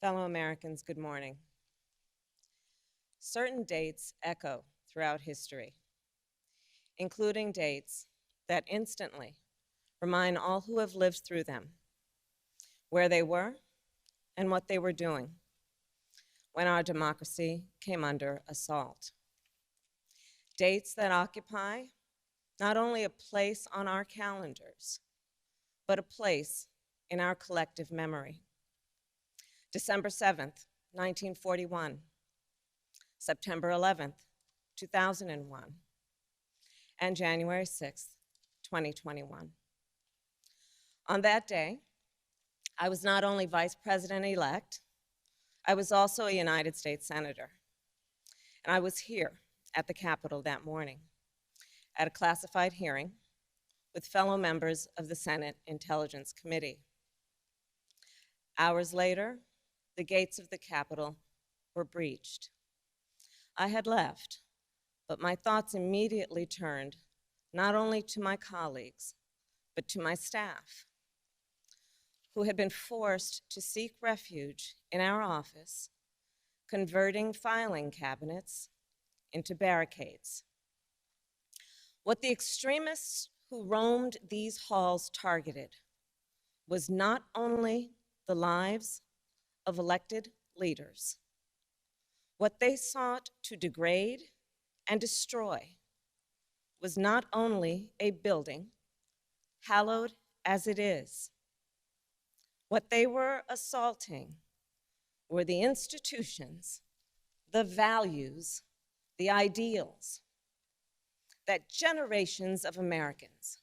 Fellow Americans, good morning. Certain dates echo throughout history, including dates that instantly remind all who have lived through them where they were and what they were doing when our democracy came under assault. Dates that occupy not only a place on our calendars, but a place in our collective memory. December 7th, 1941, September 11th, 2001, and January 6th, 2021. On that day, I was not only Vice President-elect, I was also a United States Senator. And I was here at the Capitol that morning at a classified hearing with fellow members of the Senate Intelligence Committee. Hours later, the gates of the Capitol were breached. I had left, but my thoughts immediately turned not only to my colleagues, but to my staff, who had been forced to seek refuge in our office, converting filing cabinets into barricades. What the extremists who roamed these halls targeted was not only the lives of elected leaders. What they sought to degrade and destroy was not only a building, hallowed as it is. What they were assaulting were the institutions, the values, the ideals that generations of Americans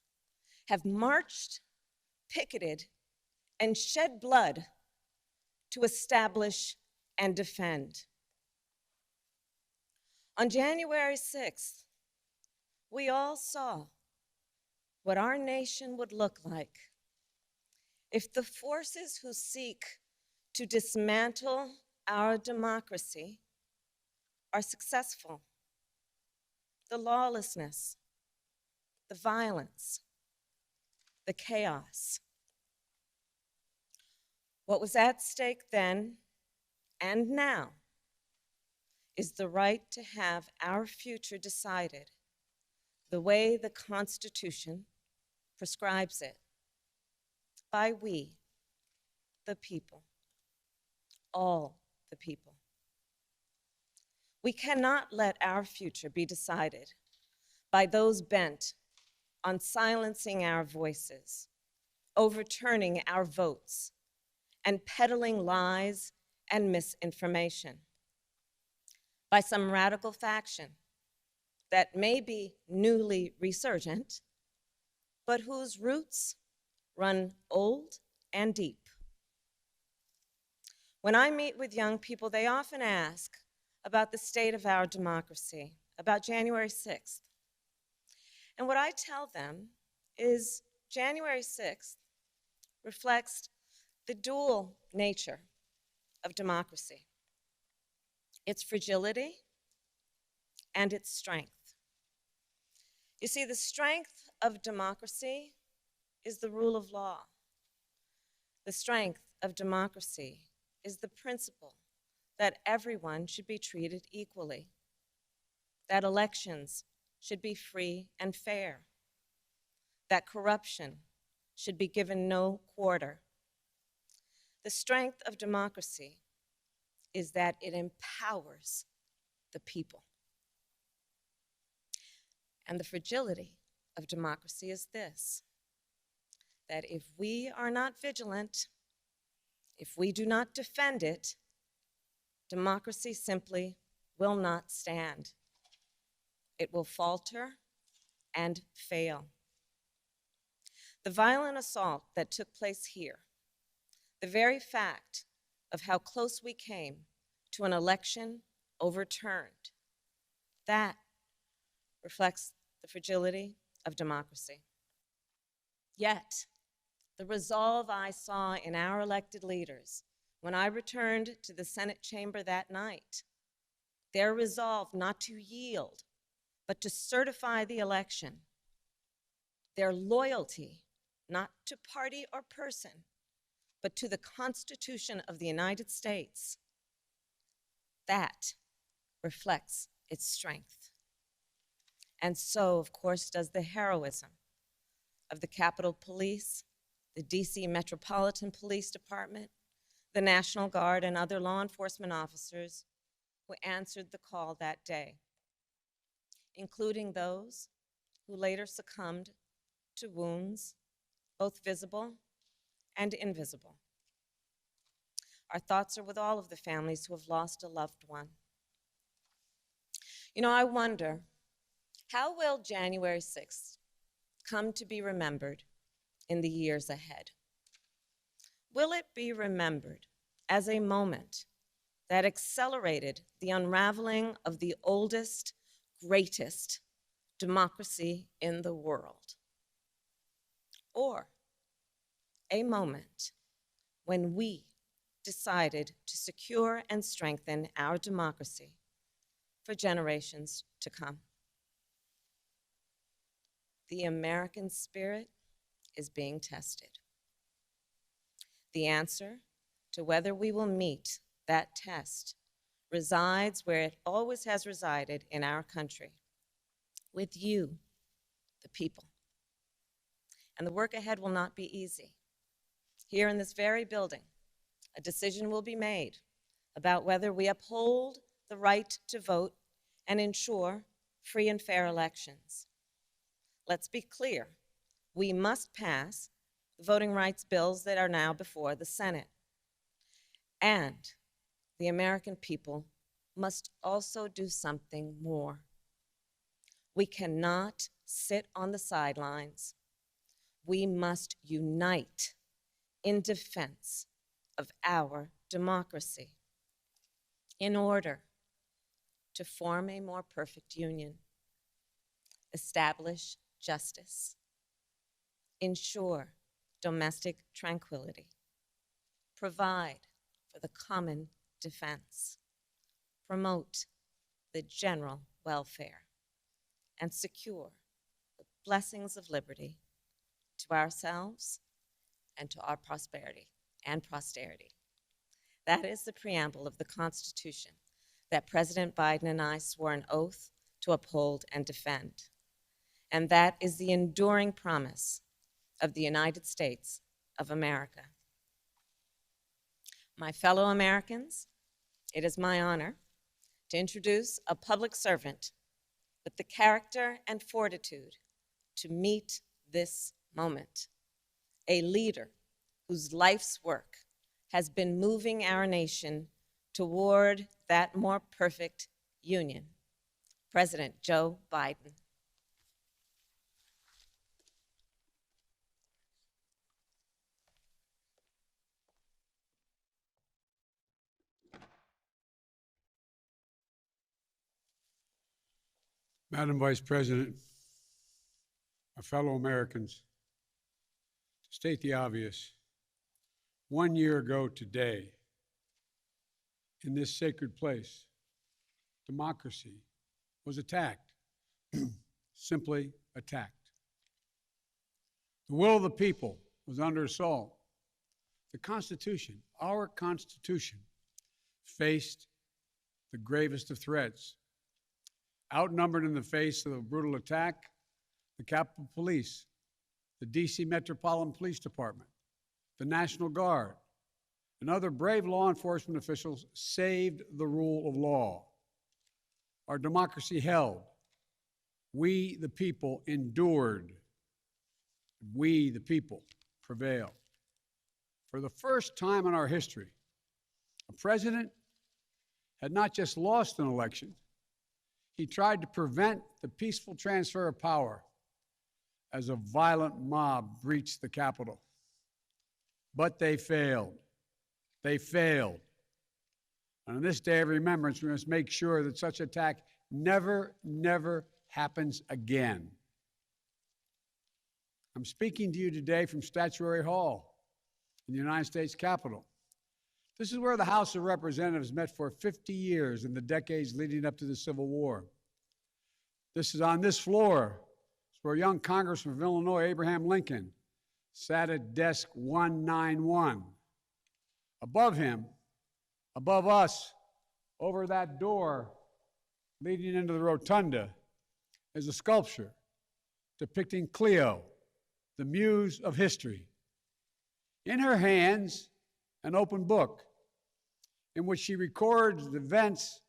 have marched, picketed, and shed blood to establish and defend. On January 6th, we all saw what our nation would look like if the forces who seek to dismantle our democracy are successful. The lawlessness, the violence, the chaos. What was at stake then and now is the right to have our future decided the way the Constitution prescribes it, by we, the people, all the people. We cannot let our future be decided by those bent on silencing our voices, overturning our votes, and peddling lies and misinformation, by some radical faction that may be newly resurgent, but whose roots run old and deep. When I meet with young people, they often ask about the state of our democracy, about January 6th. And what I tell them is January 6th reflects the dual nature of democracy, its fragility and its strength. You see, the strength of democracy is the rule of law. The strength of democracy is the principle that everyone should be treated equally, that elections should be free and fair, that corruption should be given no quarter. The strength of democracy is that it empowers the people. And the fragility of democracy is this, that if we are not vigilant, if we do not defend it, democracy simply will not stand. It will falter and fail. The violent assault that took place here, the very fact of how close we came to an election overturned, that reflects the fragility of democracy. Yet, the resolve I saw in our elected leaders when I returned to the Senate chamber that night, their resolve not to yield, but to certify the election, their loyalty not to party or person, but to the Constitution of the United States. That reflects its strength. And so, of course, does the heroism of the Capitol Police, the DC Metropolitan Police Department, the National Guard, and other law enforcement officers who answered the call that day, including those who later succumbed to wounds, both visible and invisible. Our thoughts are with all of the families who have lost a loved one. You know, I wonder, how will January 6th come to be remembered in the years ahead? Will it be remembered as a moment that accelerated the unraveling of the oldest, greatest democracy in the world? Or a moment when we decided to secure and strengthen our democracy for generations to come? The American spirit is being tested. The answer to whether we will meet that test resides where it always has resided in our country, with you, the people. And the work ahead will not be easy. Here in this very building, a decision will be made about whether we uphold the right to vote and ensure free and fair elections. Let's be clear, we must pass the voting rights bills that are now before the Senate. And the American people must also do something more. We cannot sit on the sidelines. We must unite in defense of our democracy in order to form a more perfect union, establish justice, ensure domestic tranquility, provide for the common defense, promote the general welfare, and secure the blessings of liberty to ourselves and to our prosperity and posterity. That is the preamble of the Constitution that President Biden and I swore an oath to uphold and defend. And that is the enduring promise of the United States of America. My fellow Americans, it is my honor to introduce a public servant with the character and fortitude to meet this moment, a leader whose life's work has been moving our nation toward that more perfect union, President Joe Biden. Madam Vice President, my fellow Americans, to state the obvious, 1 year ago today, in this sacred place, democracy was attacked, simply attacked. The will of the people was under assault. The Constitution, our Constitution, faced the gravest of threats. Outnumbered in the face of a brutal attack, the Capitol Police, the DC Metropolitan Police Department, the National Guard, and other brave law enforcement officials saved the rule of law. Our democracy held. We, the people, endured. We, the people, prevailed. For the first time in our history, a president had not just lost an election, he tried to prevent the peaceful transfer of power as a violent mob breached the Capitol. But they failed. They failed. And on this day of remembrance, we must make sure that such attack never happens again. I'm speaking to you today from Statuary Hall in the United States Capitol. This is where the House of Representatives met for 50 years in the decades leading up to the Civil War. This is on this floor. It's where young Congressman of Illinois, Abraham Lincoln, sat at desk 191 Above him, above us, over that door leading into the rotunda, is a sculpture depicting Cleo, the muse of history. In her hands, an open book in which she records the events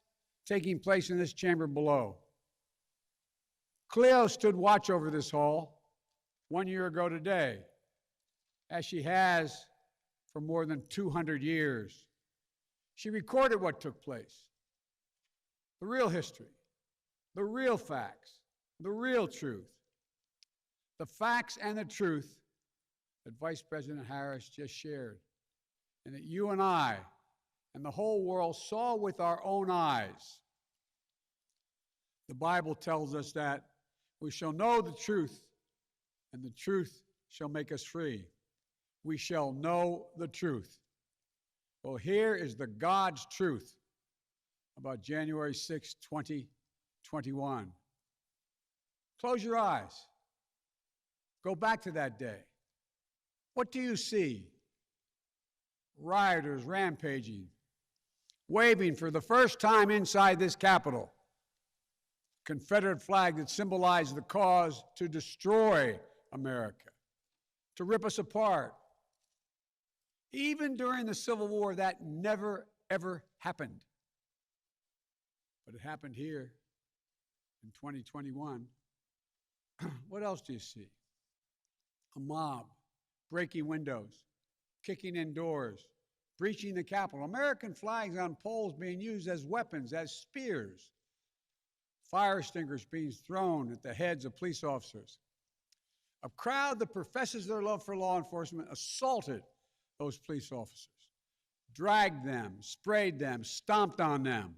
taking place in this chamber below. Cleo stood watch over this hall 1 year ago today, as she has for more than 200 years. She recorded what took place, the real history, the real facts, the real truth. The facts and the truth that Vice President Harris just shared, and that you and I and the whole world saw with our own eyes. The Bible tells us that we shall know the truth, and the truth shall make us free. We shall know the truth. Well, here is the God's truth about January 6, 2021. Close your eyes. Go back to that day. What do you see? Rioters rampaging, waving for the first time inside this Capitol, Confederate flag that symbolized the cause to destroy America, to rip us apart. Even during the Civil War, that never, ever happened. But it happened here in 2021. What else do you see? A mob breaking windows, kicking in doors, breaching the Capitol. American flags on poles being used as weapons, as spears. Fire extinguishers being thrown at the heads of police officers. A crowd that professes their love for law enforcement assaulted those police officers, dragged them, sprayed them, stomped on them.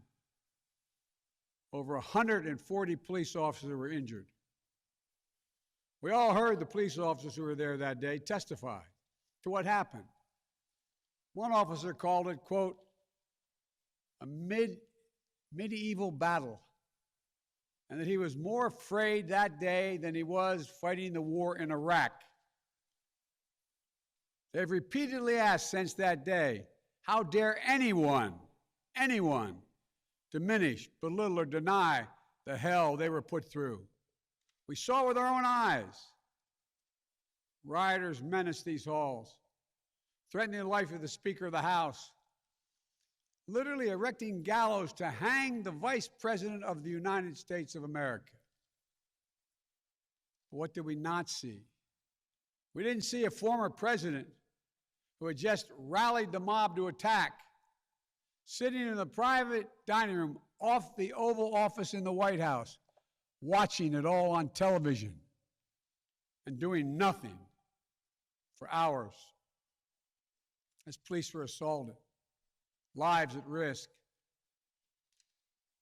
Over 140 police officers were injured. We all heard the police officers who were there that day testify to what happened. One officer called it, quote, a medieval battle, and that he was more afraid that day than he was fighting the war in Iraq. They've repeatedly asked since that day, how dare anyone diminish, belittle, or deny the hell they were put through. We saw with our own eyes. Rioters menaced these halls, threatening the life of the Speaker of the House, literally erecting gallows to hang the Vice President of the United States of America. What did we not see? We didn't see a former president who had just rallied the mob to attack, sitting in the private dining room off the Oval Office in the White House, watching it all on television and doing nothing for hours as police were assaulted, lives at risk,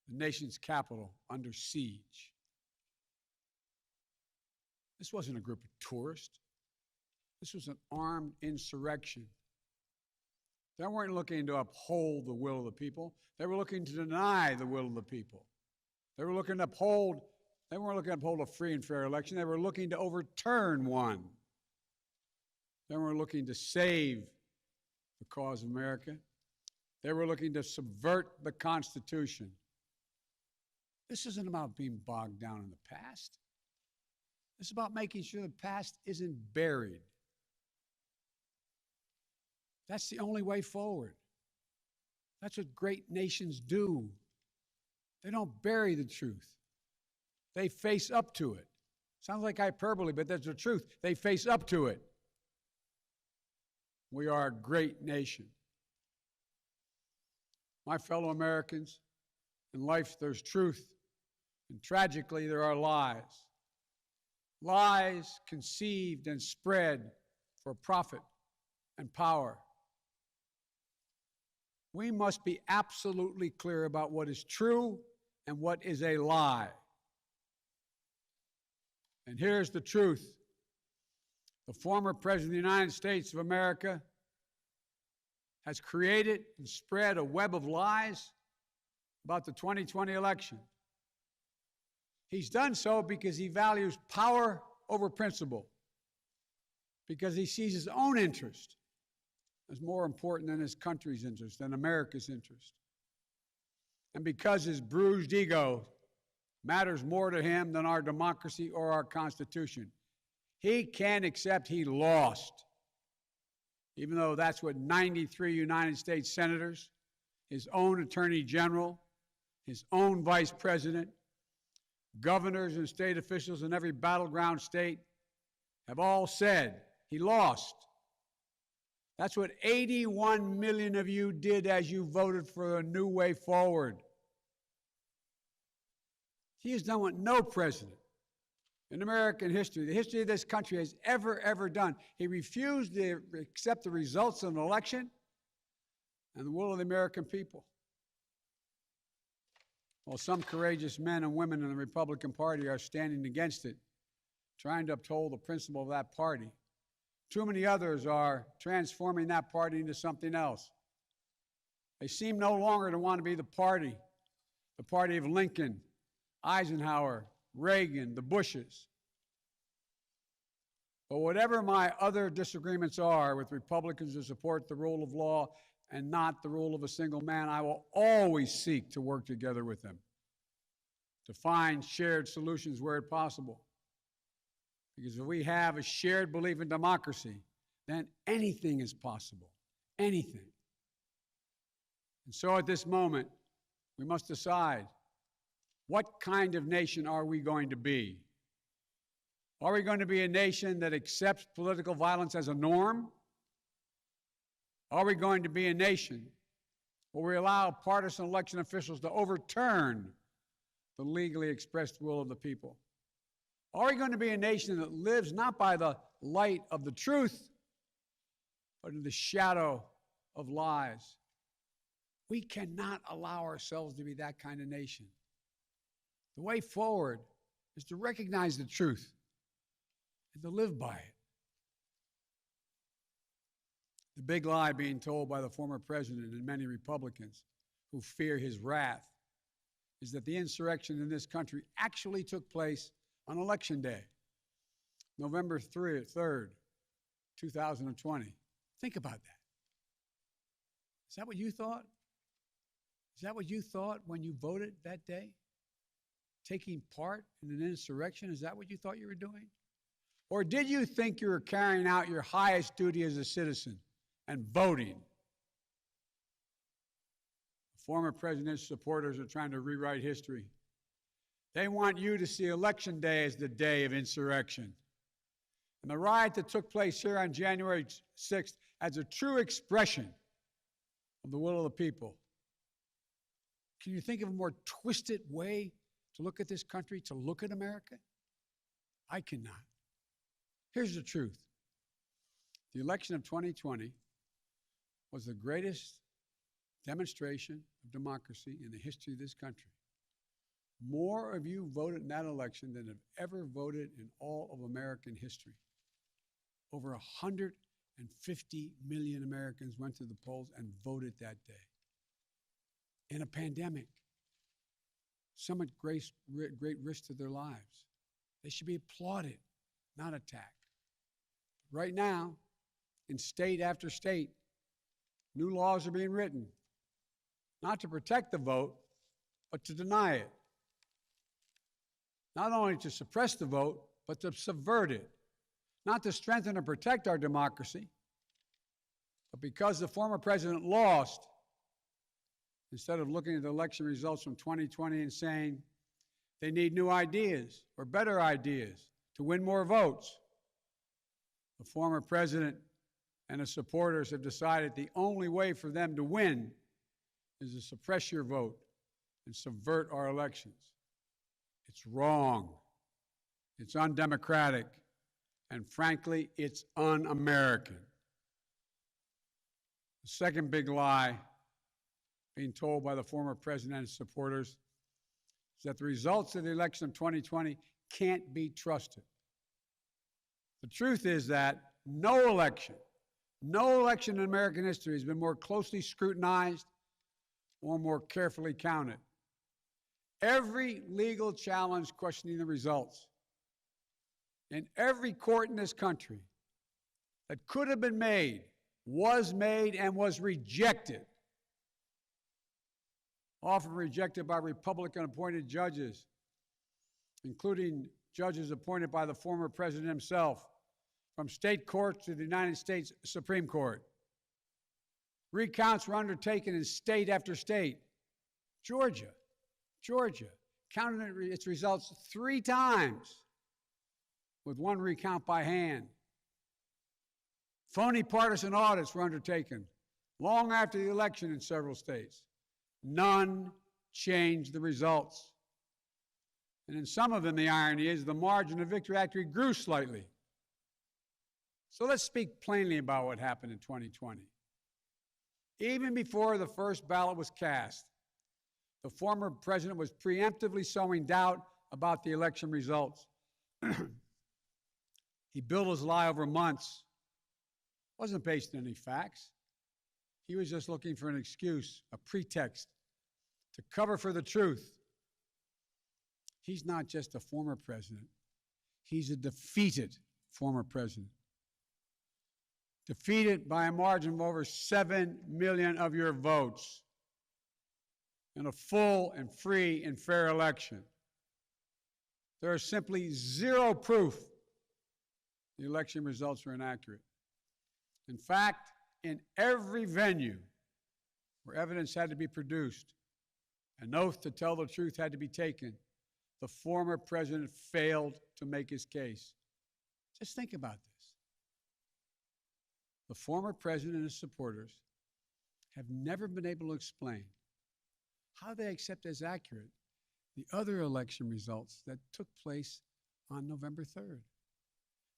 the nation's capital under siege. This wasn't a group of tourists. This was an armed insurrection. They weren't looking to uphold the will of the people. They were looking to deny the will of the people. They weren't looking to uphold a free and fair election. They were looking to overturn one. They were looking to save the cause of America. They were looking to subvert the Constitution. This isn't about being bogged down in the past. It's about making sure the past isn't buried. That's the only way forward. That's what great nations do. They don't bury the truth. They face up to it. Sounds like hyperbole, but that's the truth. They face up to it. We are a great nation. My fellow Americans, in life there's truth, and tragically there are lies. Lies conceived and spread for profit and power. We must be absolutely clear about what is true and what is a lie. And here's the truth. The former President of the United States of America has created and spread a web of lies about the 2020 election. He's done so because he values power over principle, because he sees his own interest is more important than his country's interest, than America's interest. And because his bruised ego matters more to him than our democracy or our Constitution, he can't accept he lost, even though that's what 93 United States senators, his own attorney general, his own vice president, governors and state officials in every battleground state have all said he lost. That's what 81 million of you did as you voted for a new way forward. He has done what no president in American history, the history of this country, has ever done. He refused to accept the results of an election and the will of the American people. While some courageous men and women in the Republican Party are standing against it, trying to uphold the principle of that party, too many others are transforming that party into something else. They seem no longer to want to be the party of Lincoln, Eisenhower, Reagan, the Bushes. But whatever my other disagreements are with Republicans who support the rule of law and not the rule of a single man, I will always seek to work together with them to find shared solutions where possible. Because if we have a shared belief in democracy, then anything is possible. Anything. And so at this moment, we must decide, what kind of nation are we going to be? Are we going to be a nation that accepts political violence as a norm? Are we going to be a nation where we allow partisan election officials to overturn the legally expressed will of the people? Are we going to be a nation that lives not by the light of the truth, but in the shadow of lies? We cannot allow ourselves to be that kind of nation. The way forward is to recognize the truth and to live by it. The big lie being told by the former president and many Republicans who fear his wrath is that the insurrection in this country actually took place on Election Day, November 3rd, 2020. Think about that. Is that what you thought? Is that what you thought when you voted that day? Taking part in an insurrection? Is that what you thought you were doing? Or did you think you were carrying out your highest duty as a citizen and voting? The former president's supporters are trying to rewrite history. They want you to see Election Day as the day of insurrection. And the riot that took place here on January 6th as a true expression of the will of the people. Can you think of a more twisted way to look at this country, to look at America? I cannot. Here's the truth. The election of 2020 was the greatest demonstration of democracy in the history of this country. More of you voted in that election than have ever voted in all of American history. Over 150 million Americans went to the polls and voted that day. In a pandemic, some at great risk to their lives. They should be applauded, not attacked. Right now, in state after state, new laws are being written, not to protect the vote, but to deny it. Not only to suppress the vote, but to subvert it. Not to strengthen or protect our democracy, but because the former president lost, instead of looking at the election results from 2020 and saying they need new ideas or better ideas to win more votes, the former president and his supporters have decided the only way for them to win is to suppress your vote and subvert our elections. It's wrong. It's undemocratic. And frankly, it's un-American. The second big lie being told by the former president and his supporters is that the results of the election of 2020 can't be trusted. The truth is that no election in American history has been more closely scrutinized or more carefully counted. Every legal challenge questioning the results in every court in this country that could have been made was made and was rejected, often rejected by Republican-appointed judges, including judges appointed by the former president himself, from state courts to the United States Supreme Court. Recounts were undertaken in state after state. Georgia counted its results 3 times, with 1 recount by hand. Phony partisan audits were undertaken long after the election in several states. None changed the results. And in some of them, the irony is the margin of victory actually grew slightly. So let's speak plainly about what happened in 2020. Even before the first ballot was cast, the former president was preemptively sowing doubt about the election results. He built his lie over months. Wasn't based on any facts. He was just looking for an excuse, a pretext, to cover for the truth. He's not just a former president. He's a defeated former president. Defeated by a margin of over 7 million of your votes in a full and free and fair election. There is simply zero proof the election results were inaccurate. In fact, in every venue where evidence had to be produced, an oath to tell the truth had to be taken, the former president failed to make his case. Just think about this. The former president and his supporters have never been able to explain how they accept as accurate the other election results that took place on November 3rd.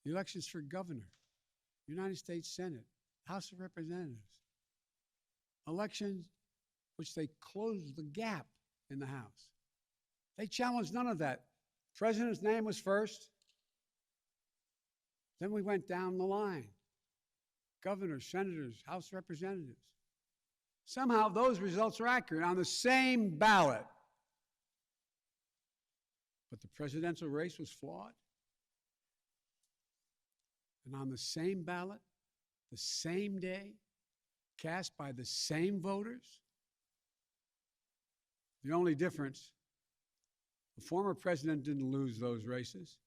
The elections for governor, United States Senate, House of Representatives. Elections which they closed the gap in the House. They challenged none of that. The president's name was first. Then we went down the line. Governors, senators, House of Representatives. Somehow those results are accurate on the same ballot. But the presidential race was flawed. And on the same ballot, the same day, cast by the same voters. The only difference, the former president didn't lose those races.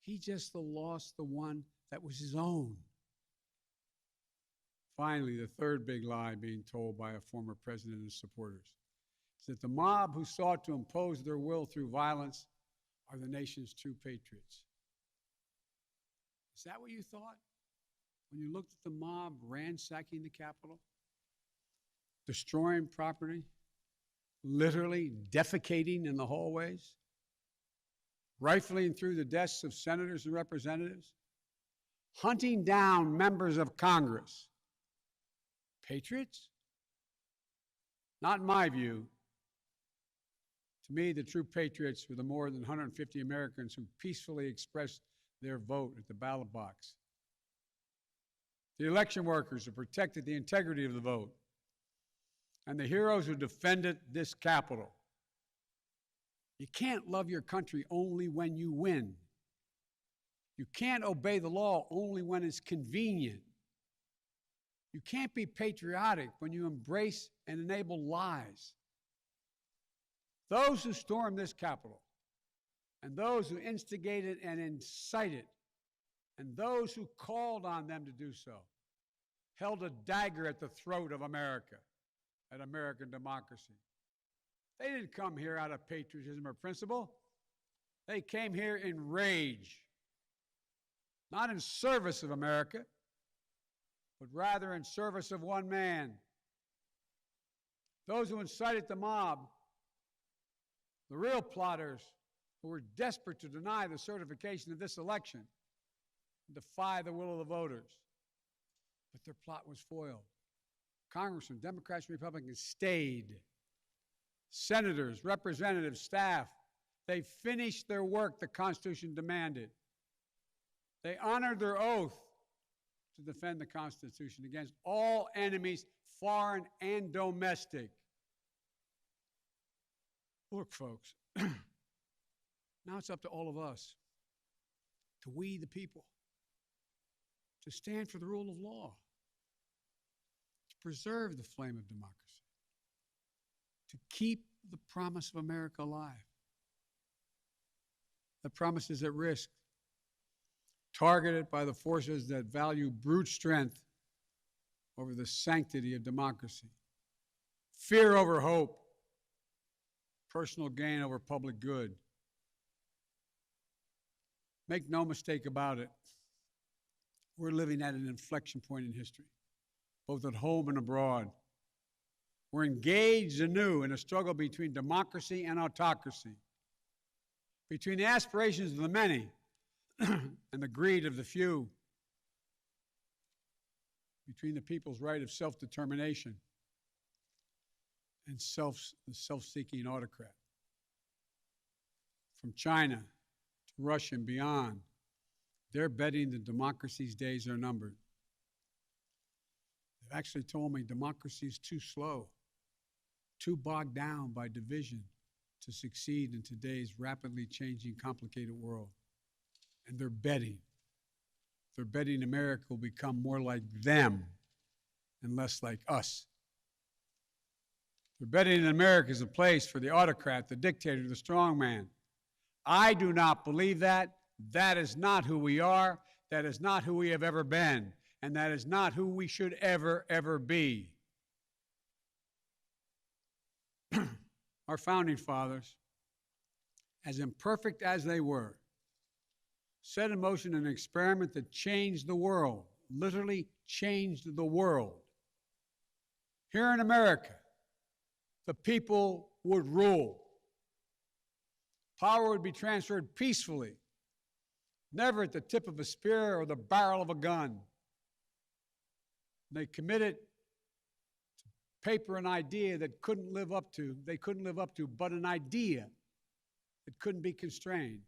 He just lost the one that was his own. Finally, the third big lie being told by a former president and his supporters is that the mob who sought to impose their will through violence are the nation's true patriots. Is that what you thought when you looked at the mob ransacking the Capitol, destroying property, literally defecating in the hallways, rifling through the desks of senators and representatives, hunting down members of Congress? Patriots? Not in my view. To me, the true patriots were the more than 150 Americans who peacefully expressed their vote at the ballot box. The election workers who protected the integrity of the vote. And the heroes who defended this Capitol. You can't love your country only when you win. You can't obey the law only when it's convenient. You can't be patriotic when you embrace and enable lies. Those who stormed this Capitol, and those who instigated and incited, and those who called on them to do so, held a dagger at the throat of America, at American democracy. They didn't come here out of patriotism or principle. They came here in rage, not in service of America, but rather in service of one man. Those who incited the mob, the real plotters who were desperate to deny the certification of this election, defy the will of the voters. But their plot was foiled. Congressmen, Democrats, and Republicans stayed. Senators, representatives, staff, they finished their work the Constitution demanded. They honored their oath to defend the Constitution against all enemies, foreign and domestic. Look, folks, now it's up to all of us, to we the people, to stand for the rule of law, preserve the flame of democracy, to keep the promise of America alive. That promise is at risk, targeted by the forces that value brute strength over the sanctity of democracy, fear over hope, personal gain over public good. Make no mistake about it, we're living at an inflection point in history, both at home and abroad. We're engaged anew in a struggle between democracy and autocracy, between the aspirations of the many and the greed of the few, between the people's right of self-determination and the self-seeking autocrat. From China to Russia and beyond, they're betting that democracy's days are numbered. They've actually told me democracy is too slow, too bogged down by division to succeed in today's rapidly changing, complicated world. And they're betting. They're betting America will become more like them and less like us. They're betting that America is a place for the autocrat, the dictator, the strongman. I do not believe that. That is not who we are. That is not who we have ever been. And that is not who we should ever be. Our founding fathers, as imperfect as they were, set in motion an experiment that changed the world, literally changed the world. Here in America, the people would rule. Power would be transferred peacefully, never at the tip of a spear or the barrel of a gun. They committed to paper an idea that they couldn't live up to, but an idea that couldn't be constrained.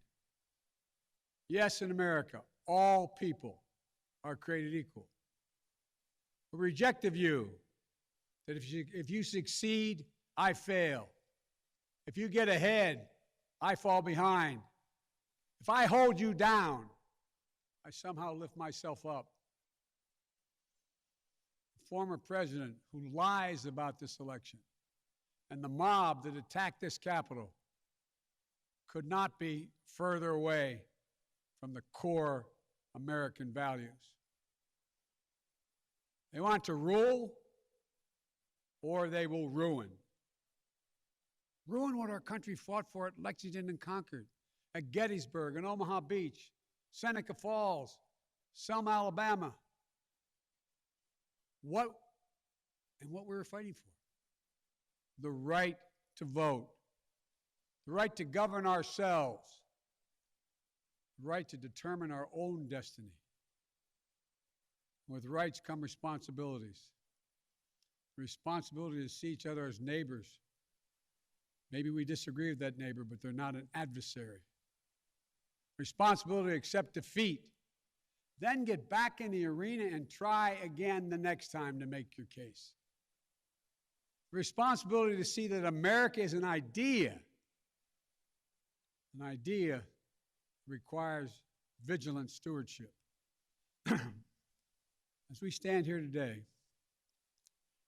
Yes, in America, all people are created equal. We reject the view that if you succeed, I fail. If you get ahead, I fall behind. If I hold you down, I somehow lift myself up. The former president who lies about this election and the mob that attacked this Capitol could not be further away from the core American values. They want to rule, or they will ruin. Ruin what our country fought for at Lexington and Concord, at Gettysburg and Omaha Beach, Seneca Falls, Selma, Alabama. What we were fighting for? The right to vote, the right to govern ourselves, the right to determine our own destiny. With rights come responsibilities. The responsibility to see each other as neighbors. Maybe we disagree with that neighbor, but they're not an adversary. Responsibility to accept defeat. Then get back in the arena and try again the next time to make your case. Responsibility to see that America is an idea. An idea requires vigilant stewardship. As we stand here today,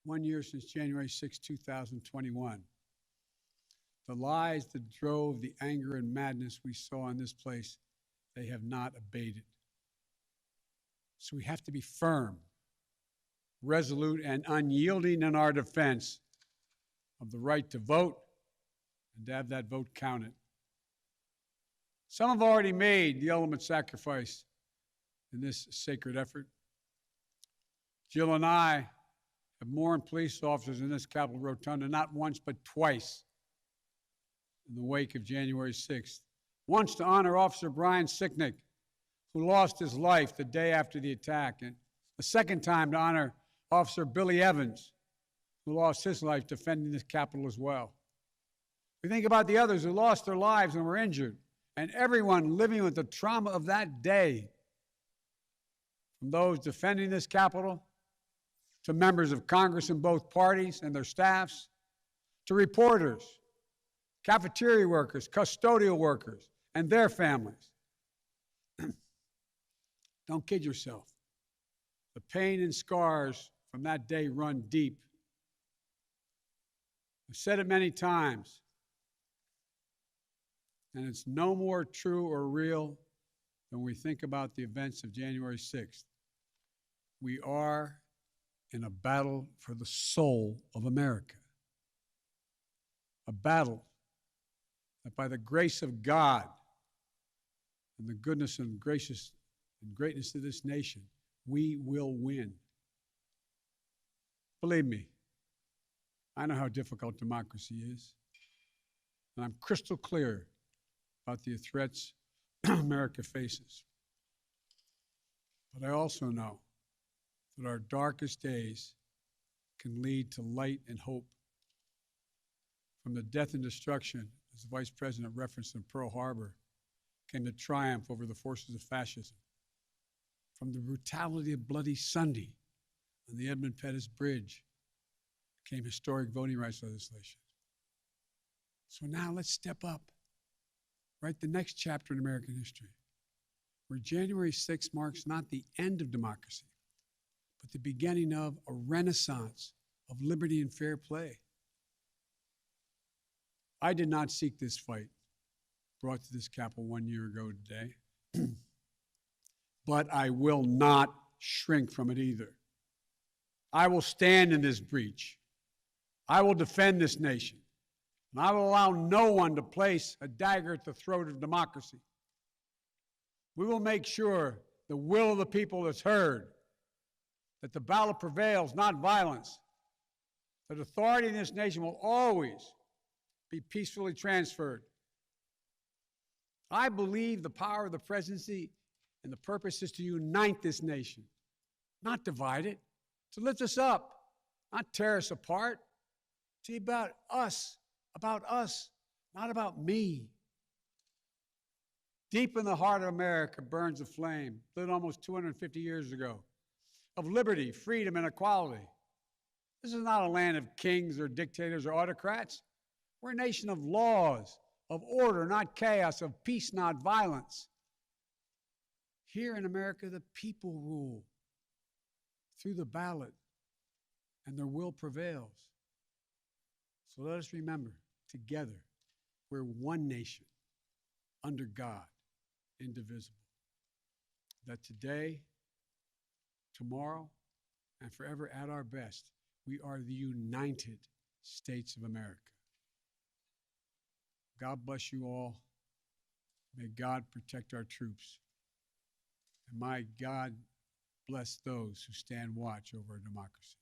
1 year since January 6, 2021, the lies that drove the anger and madness we saw in this place, they have not abated. So we have to be firm, resolute, and unyielding in our defense of the right to vote and to have that vote counted. Some have already made the ultimate sacrifice in this sacred effort. Jill and I have mourned police officers in this Capitol Rotunda not once but twice in the wake of January 6th. Once to honor Officer Brian Sicknick, who lost his life the day after the attack, and a second time to honor Officer Billy Evans, who lost his life defending this Capitol as well. We think about the others who lost their lives and were injured, and everyone living with the trauma of that day, from those defending this Capitol to members of Congress in both parties and their staffs, to reporters, cafeteria workers, custodial workers, and their families. Don't kid yourself. The pain and scars from that day run deep. I've said it many times, and it's no more true or real than we think about the events of January 6th. We are in a battle for the soul of America. A battle that by the grace of God and the goodness and gracious and greatness of this nation, we will win. Believe me, I know how difficult democracy is, and I'm crystal clear about the threats America faces. But I also know that our darkest days can lead to light and hope. From the death and destruction, as the Vice President referenced in Pearl Harbor, came the triumph over the forces of fascism. From the brutality of Bloody Sunday on the Edmund Pettus Bridge came historic voting rights legislation. So now let's step up, write the next chapter in American history, where January 6th marks not the end of democracy, but the beginning of a renaissance of liberty and fair play. I did not seek this fight brought to this Capitol 1 year ago today, but I will not shrink from it either. I will stand in this breach. I will defend this nation, and I will allow no one to place a dagger at the throat of democracy. We will make sure the will of the people is heard, that the ballot prevails, not violence, that authority in this nation will always be peacefully transferred. I believe the power of the presidency and the purpose is to unite this nation, not divide it, to lift us up, not tear us apart. To be about us, not about me. Deep in the heart of America burns a flame, lit almost 250 years ago, of liberty, freedom, and equality. This is not a land of kings or dictators or autocrats. We're a nation of laws, of order, not chaos, of peace, not violence. Here in America, the people rule through the ballot, and their will prevails. So let us remember, together, we're one nation, under God, indivisible. That today, tomorrow, and forever at our best, we are the United States of America. God bless you all. May God protect our troops. And may God bless those who stand watch over our democracy.